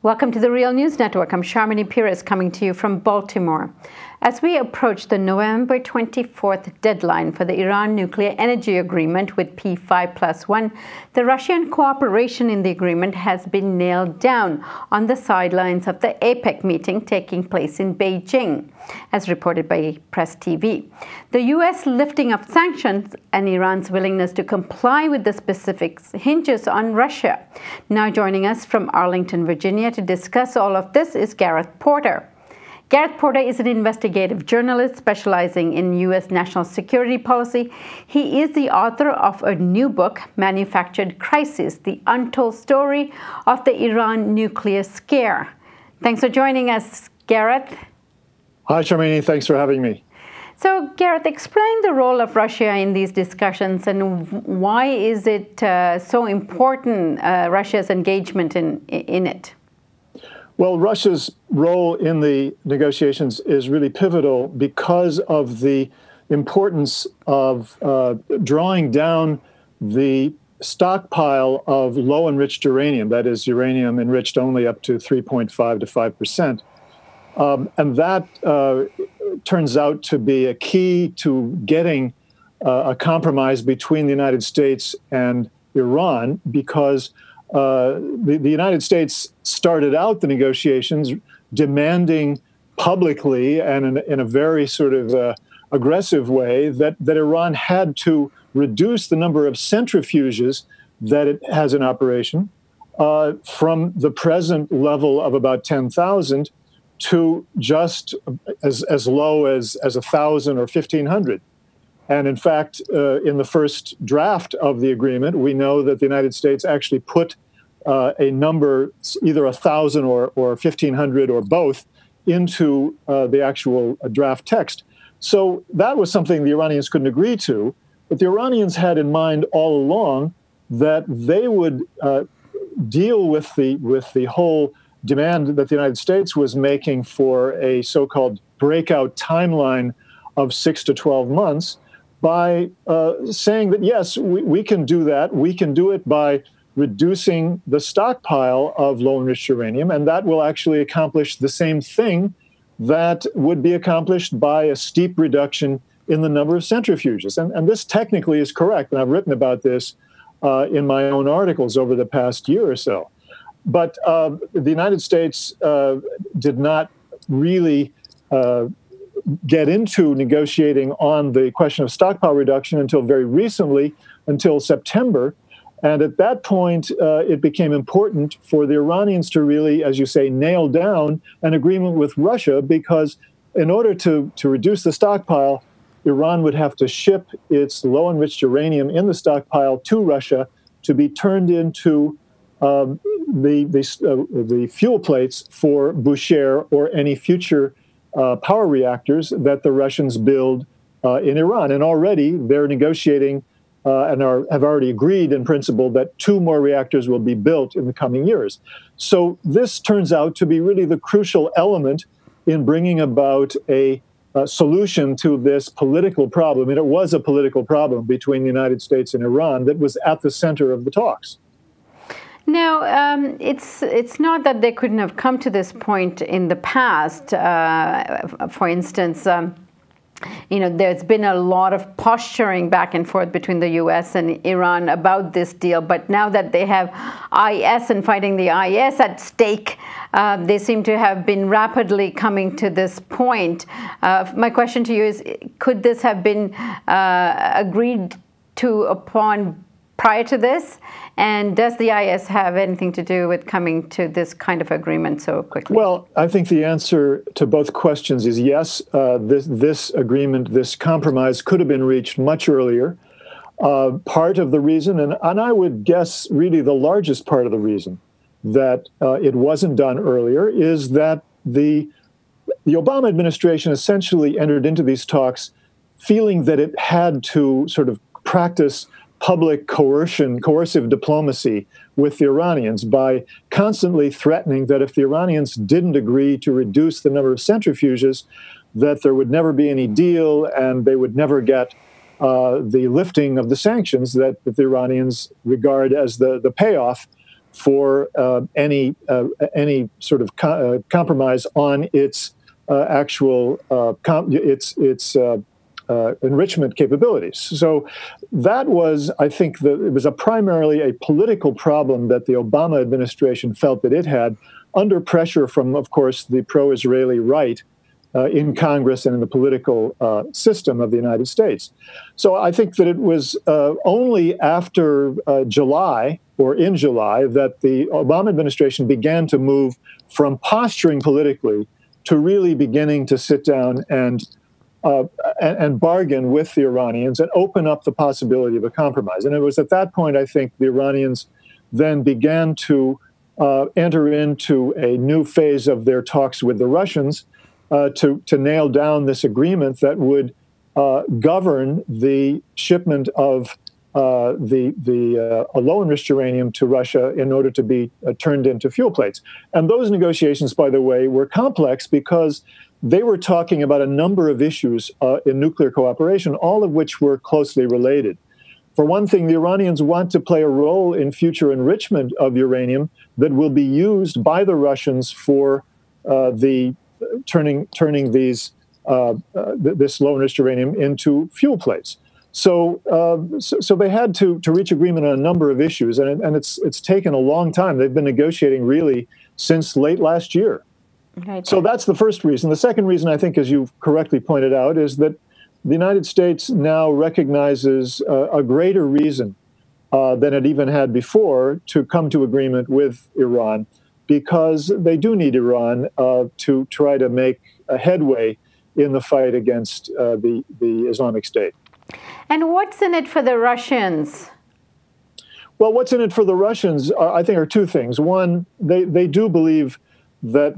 Welcome to the Real News Network. I'm Sharmini Pires coming to you from Baltimore. As we approach the November 24th deadline for the Iran nuclear energy agreement with P5+1, the Russian cooperation in the agreement has been nailed down on the sidelines of the APEC meeting taking place in Beijing, as reported by Press TV. The U.S. lifting of sanctions and Iran's willingness to comply with the specifics hinges on Russia. Now joining us from Arlington, Virginia to discuss all of this is Garath Porter. Garath Porter is an investigative journalist specializing in U.S. national security policy. He is the author of a new book, Manufactured Crisis, the Untold Story of the Iran Nuclear Scare. Thanks for joining us, Garath. Hi, Sharmini. Thanks for having me. So, Garath, explain the role of Russia in these discussions and why is it so important, Russia's engagement in it? Well, Russia's role in the negotiations is really pivotal because of the importance of drawing down the stockpile of low enriched uranium, that is uranium enriched only up to 3.5 to 5%. And that turns out to be a key to getting a compromise between the United States and Iran, because the United States started out the negotiations demanding publicly and in a very sort of aggressive way that Iran had to reduce the number of centrifuges that it has in operation from the present level of about 10,000 to just as low as 1,000 or 1,500. And in fact, in the first draft of the agreement, we know that the United States actually put a number, either 1,000 or 1,500 or both, into the actual draft text. So that was something the Iranians couldn't agree to. But the Iranians had in mind all along that they would deal with the whole demand that the United States was making for a so-called breakout timeline of 6 to 12 months by saying that, yes, we can do that. We can do it by reducing the stockpile of low-enriched uranium, and that will actually accomplish the same thing that would be accomplished by a steep reduction in the number of centrifuges. And this technically is correct, and I've written about this in my own articles over the past year or so. But the United States did not really get into negotiating on the question of stockpile reduction until very recently, until September. And at that point, it became important for the Iranians to really, as you say, nail down an agreement with Russia, because in order to reduce the stockpile, Iran would have to ship its low-enriched uranium in the stockpile to Russia to be turned into the fuel plates for Bushehr or any future power reactors that the Russians build in Iran. And already they're negotiating and have already agreed in principle that 2 more reactors will be built in the coming years. So this turns out to be really the crucial element in bringing about a solution to this political problem. And it was a political problem between the United States and Iran that was at the center of the talks. Now, it's not that they couldn't have come to this point in the past. For instance, there's been a lot of posturing back and forth between the U.S. and Iran about this deal. But now that they have IS and fighting the IS at stake, they seem to have been rapidly coming to this point. My question to you is, could this have been agreed to upon prior to this? And does the IS have anything to do with coming to this kind of agreement so quickly? Well, I think the answer to both questions is yes. This agreement, this compromise could have been reached much earlier. Part of the reason, and I would guess really the largest part of the reason that it wasn't done earlier, is that the Obama administration essentially entered into these talks feeling that it had to sort of practice public coercive diplomacy with the Iranians by constantly threatening that if the Iranians didn't agree to reduce the number of centrifuges, that there would never be any deal and they would never get the lifting of the sanctions that the Iranians regard as the payoff for any sort of compromise on its actual enrichment capabilities. So that was, I think, it was primarily a political problem that the Obama administration felt that it had, under pressure from, of course, the pro-Israeli right in Congress and in the political system of the United States. So I think that it was only after July, or in July, that the Obama administration began to move from posturing politically to really beginning to sit down and bargain with the Iranians and open up the possibility of a compromise. And it was at that point, I think, the Iranians then began to enter into a new phase of their talks with the Russians to nail down this agreement that would govern the shipment of the low-enriched uranium to Russia in order to be turned into fuel plates. And those negotiations, by the way, were complex because they were talking about a number of issues in nuclear cooperation, all of which were closely related. For one thing, the Iranians want to play a role in future enrichment of uranium that will be used by the Russians for turning these this low-enriched uranium into fuel plates. So they had to reach agreement on a number of issues, and it's taken a long time. They've been negotiating really since late last year. Right. So that's the first reason. The second reason, I think, as you've correctly pointed out, is that the United States now recognizes a greater reason than it even had before to come to agreement with Iran, because they do need Iran to try to make a headway in the fight against the Islamic State. And what's in it for the Russians? Well, what's in it for the Russians, I think, are two things. One, they do believe that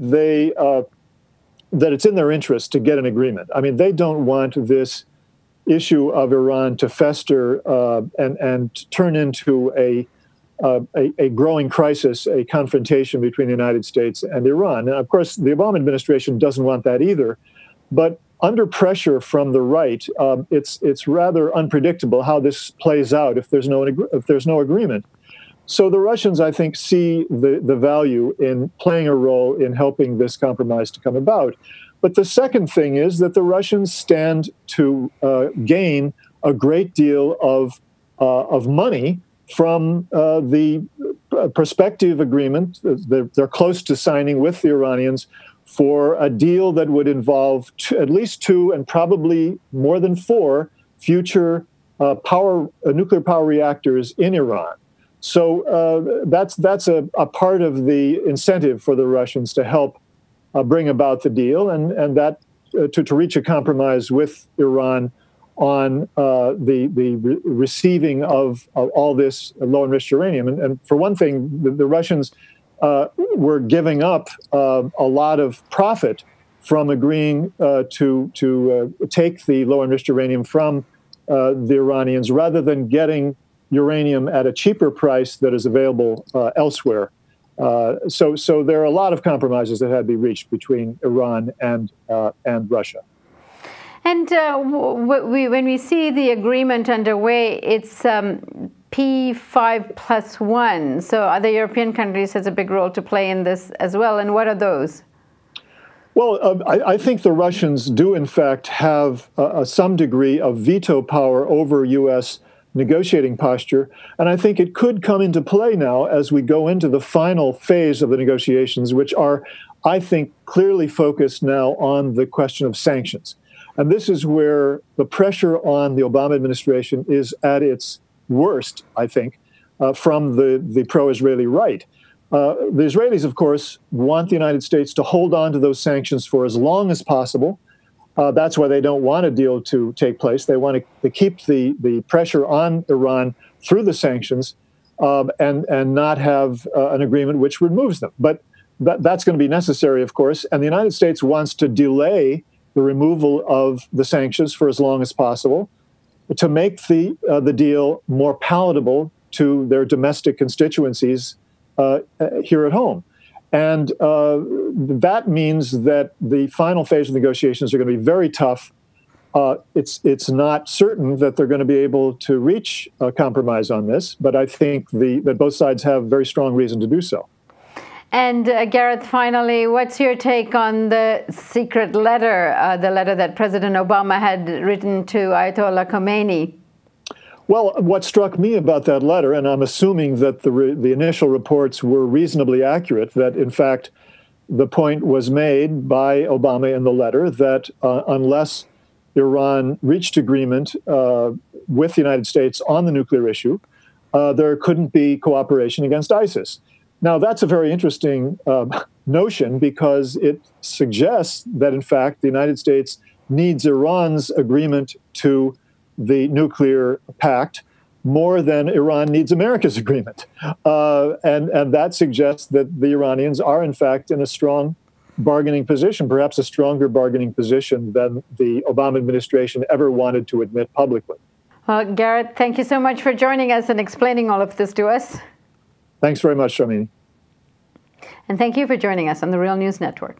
that it's in their interest to get an agreement. I mean, they don't want this issue of Iran to fester and turn into a growing crisis, a confrontation between the United States and Iran. And of course, the Obama administration doesn't want that either. But under pressure from the right, it's rather unpredictable how this plays out if there's no agreement. So the Russians, I think, see the value in playing a role in helping this compromise to come about. But the second thing is that the Russians stand to gain a great deal of money from the prospective agreement they're close to signing with the Iranians for a deal that would involve at least 2 and probably more than 4 future nuclear power reactors in Iran. So that's a part of the incentive for the Russians to help bring about the deal, and that to reach a compromise with Iran on the receiving of all this low-enriched uranium. And for one thing, the Russians were giving up a lot of profit from agreeing to take the low-enriched uranium from the Iranians rather than getting uranium at a cheaper price that is available elsewhere. So there are a lot of compromises that had to be reached between Iran and Russia. And when we see the agreement underway, it's P5+1. So other European countries has a big role to play in this as well. And what are those? Well, I think the Russians do, in fact, have some degree of veto power over U.S. negotiating posture. And I think it could come into play now as we go into the final phase of the negotiations, which are, I think, clearly focused now on the question of sanctions. And this is where the pressure on the Obama administration is at its worst, I think, from the pro-Israeli right. The Israelis, of course, want the United States to hold on to those sanctions for as long as possible. That's why they don't want a deal to take place. They want to keep the pressure on Iran through the sanctions and not have an agreement which removes them. But that's going to be necessary, of course. And the United States wants to delay the removal of the sanctions for as long as possible to make the deal more palatable to their domestic constituencies here at home. And that means that the final phase of negotiations are going to be very tough It's not certain that they're going to be able to reach a compromise on this, but I think that both sides have very strong reason to do so. And Garath, finally, what's your take on the secret letter, the letter that President Obama had written to Ayatollah Khomeini? Well, what struck me about that letter, and I'm assuming that the initial reports were reasonably accurate, that in fact the point was made by Obama in the letter that unless Iran reached agreement with the United States on the nuclear issue, there couldn't be cooperation against ISIS. Now, that's a very interesting notion because it suggests that, in fact, the United States needs Iran's agreement to the nuclear pact more than Iran needs America's agreement. And that suggests that the Iranians are, in fact, in a strong bargaining position, perhaps a stronger bargaining position than the Obama administration ever wanted to admit publicly. Well, Garath, thank you so much for joining us and explaining all of this to us. Thanks very much, Shamini. And thank you for joining us on the Real News Network.